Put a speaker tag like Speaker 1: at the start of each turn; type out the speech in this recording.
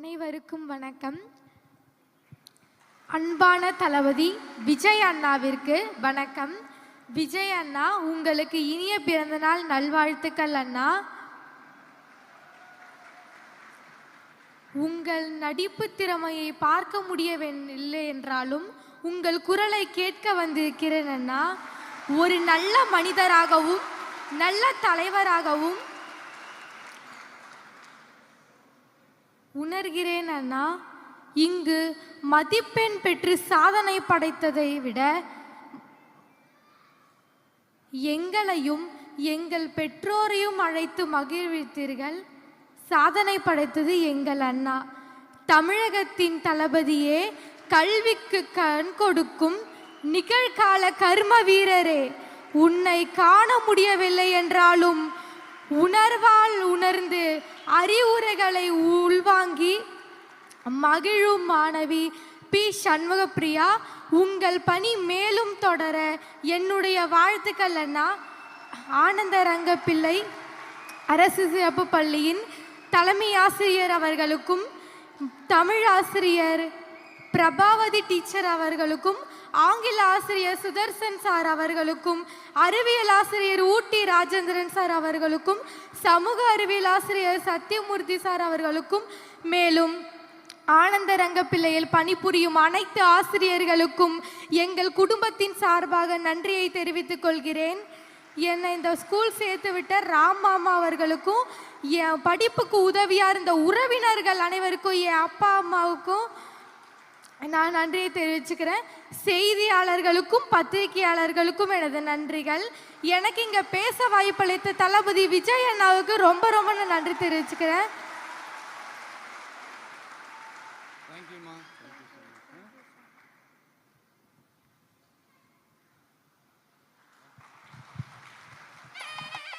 Speaker 1: அனைவருக்கும் வணக்கம். அன்பான தளபதி விஜய் அண்ணாவிற்கு வணக்கம். விஜய் அண்ணா, உங்களுக்கு இனிய பிறந்தநாள் நல்வாழ்த்துக்கள் அண்ணா. உங்கள் நடிப்பு திறமையை பார்க்க முடியவில்லை என்றாலும் உங்கள் குரலை கேட்க வந்திருக்கிறேன் அண்ணா. ஒரு நல்ல மனிதராகவும் நல்ல தலைவராகவும் உணர்கிறேன் அண்ணா. இங்கு மதிப்பெண் பெற்று சாதனை படைத்ததை விட எங்களையும் எங்கள் பெற்றோரையும் அழைத்து மகிழ்வித்தீர்கள். சாதனை படைத்தது எங்கள் அண்ணா. தமிழகத்தின் தளபதியே, கல்விக்கு கண் கொடுக்கும் நிகழ்கால கர்ம வீரரே, உன்னை காண முடியவில்லை என்றாலும் உணர்வால் உணர்ந்து அறிவுரைகளை உள்வாங்கி மகிழும் மாணவி பி. சண்முகப்பிரியா, உங்கள் பணி மேலும் தொடர என்னுடைய வாழ்த்துக்கள் அண்ணா. ஆனந்தரங்கப்பிள்ளை அரசு சிறப்பு பள்ளியின் தலைமை ஆசிரியர் அவர்களுக்கும், தமிழ் ஆசிரியர் பிரபாவதி டீச்சர் அவர்களுக்கும், ஆங்கில ஆசிரியர் சுதர்சன் சார் அவர்களுக்கும், அறிவியல் ஆசிரியர் ஊட்டி ராஜேந்திரன் சார் அவர்களுக்கும், சமூக அறிவியல் ஆசிரியர் சத்தியமூர்த்தி சார் அவர்களுக்கும், மேலும் ஆனந்தரங்கப்பிள்ளையில் பணிபுரியும் அனைத்து ஆசிரியர்களுக்கும் எங்கள் குடும்பத்தின் சார்பாக நன்றியை தெரிவித்துக் கொள்கிறேன். என்னை இந்த ஸ்கூல் சேர்த்து விட்ட ராம் மாமா அவர்களுக்கும், என் படிப்புக்கு உதவியாக இருந்த உறவினர்கள் அனைவருக்கும், என் அப்பா அம்மாவுக்கும் நான் நன்றியை தெரிவிச்சுக்கிறேன். செய்தியாளர்களுக்கும் பத்திரிகையாளர்களுக்கும் எனது நன்றிகள். எனக்கு இங்கே பேச வாய்ப்பளித்த தளபதி விஜய் அண்ணாவுக்கு ரொம்ப ரொம்ப நான் நன்றி தெரிவிச்சுக்கிறேன்.